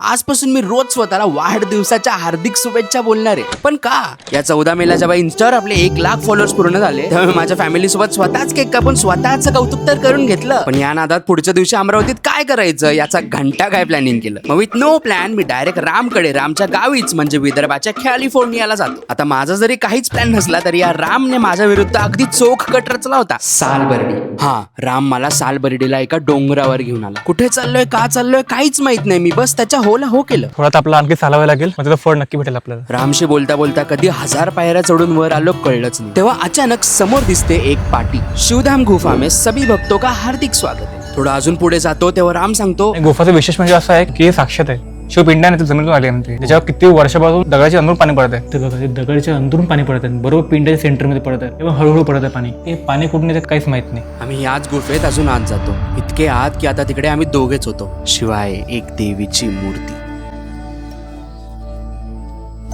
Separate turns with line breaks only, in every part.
आजपासून मी रोज स्वतःला वाढदिवसाच्या हार्दिक शुभेच्छा बोलणार आहे. पण का? या 14 मेला जेव्हा इन्स्टावर आपले 1 लाख फॉलोअर्स पूर्ण झाले तेव्हा मी माझ्या फॅमिली सोबत स्वतःच केक कापून स्वतःच कौतुक तर करून घेतलं. पण या नादात पुढच्या दिवशी अमरावतीत काय करायचं याचा घंटा काय प्लॅनिंग केलं. मग विथ नो प्लॅन मी डायरेक्ट रामच्या गावीच म्हणजे विदर्भाच्या कॅलिफोर्नियाला जातो. आता माझा जरी काहीच प्लॅन नसला तरी या रामने माझ्या विरुद्ध अगदी चोख कट रचला होता. सालबर्डी. हा, राम मला सालबर्डीला एका डोंगरावर घेऊन आला. कुठे चाललोय, का चाललोय काहीच माहित नाही. मी बस त्याच्या होला हो केलं.
थोडा आपला आणखी चालावं लागेल, मग त्याचं फळ नक्की भेटेल आपल्याला.
रामशी बोलता बोलता कधी 1000 पायऱ्या चढून वर आलो कळलंच नाही. तेव्हा अचानक समोर दिसते एक पाटी. शिवधाम गुफा में सभी भक्तों का हार्दिक स्वागत है. थोडं अजून पुढे जातो तेव्हा राम सांगतो,
गुफाचं विशेष म्हणजे असं आहे की हे साक्षात आहे. शिवपिंडाने ते जमिनीतून आले म्हणते. त्याच्यावर किती वर्षापासून दगडाच्या अंदरून पाणी पडत आहे. ते बघा, ते दगडाच्या अंदरून पाणी पडत आहे, बरोबर पिंडाच्या सेंटरमध्ये पडत आहे. तेव्हा हळूहळू पडत आहे पाणी. हे पाणी कुठून येतं काहीच माहित नाही.
आम्ही याच गुफेत अजून आत जातो. इतके आत की आता तिकडे आम्ही दोघेच होतो, शिवाय एक देवीची मूर्ती.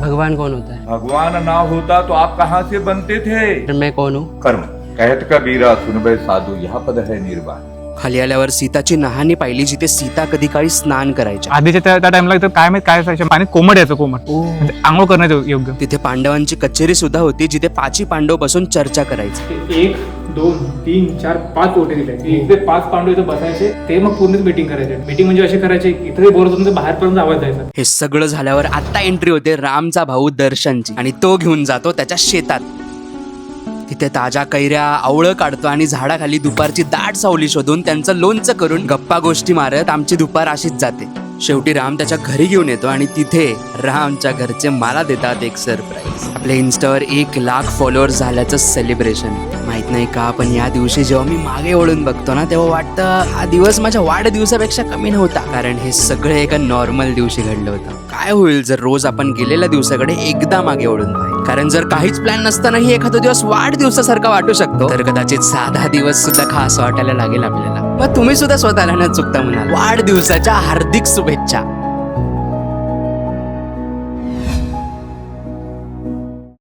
भगवान कौन होता है?
भगवान ना होता तो आप कहाँ से बनते थे?
फिर मैं कौन हूँ?
कर्म कहत कबीरा सुनबे साधू यहाँ पद है निर्वाण.
खाली आल्यावर सीताची नहाणी पाहिली, जिथे सीता कधी काळी स्नान करायच्या.
आधीच्या त्या टाइमला काय माहित काय असायचं, पाणी कोमट यायचं, कोमट म्हणजे आंघोळ करण्याचं योग्य.
तिथे पांडवांची कचेरी सुद्धा होती, जिथे 5 पांडव बसून चर्चा करायचे.
1 2 3 4 5 ओटे दिले. इथे 5 पांडव इथे बसायचे, ते मग पूर्ण मीटिंग करायचे. मीटिंग म्हणजे असे करायचे, इथे बोलत होते बाहेरपर्यंत आवाज जायचा.
हे सगळं झाल्यावर आता एंट्री होते रामचा भाऊ दर्शनची, आणि तो घेऊन जातो त्याच्या शेतात. तिथे ताज्या कैऱ्या आवळं काढतो आणि झाडाखाली दुपारची दाट सावली शोधून त्यांचं लोणचं करून गप्पा गोष्टी मारत आमची दुपार अशीच जाते. शेवटी राम त्याच्या घरी घेऊन येतो आणि तिथे रामच्या घरचे मला देतात एक सरप्राईज. आपल्या इन्स्टावर 1 लाख फॉलोअर्स झाल्याचं सेलिब्रेशन. माहित नाही का, पण या दिवशी जेव्हा मी मागे वळून बघतो ना तेव्हा वाटतं हा दिवस माझ्या वाढदिवसापेक्षा कमी नव्हता. कारण हे सगळं एका नॉर्मल दिवशी घडलं होतं. काय होईल जर रोज आपण गेलेल्या दिवसाकडे एकदा मागे वळून पाहिजे. कारण जर काहीच प्लॅन नसतानाही एखादा दिवस वाढदिवसासारखा वाटू शकतो, तर कदाचित साधा दिवस सुद्धा खास वाटायला लागेल आपल्याला. मग तुम्ही सुद्धा स्वतःला न चुकता म्हणाल वाढदिवसाच्या हार्दिक शुभेच्छा.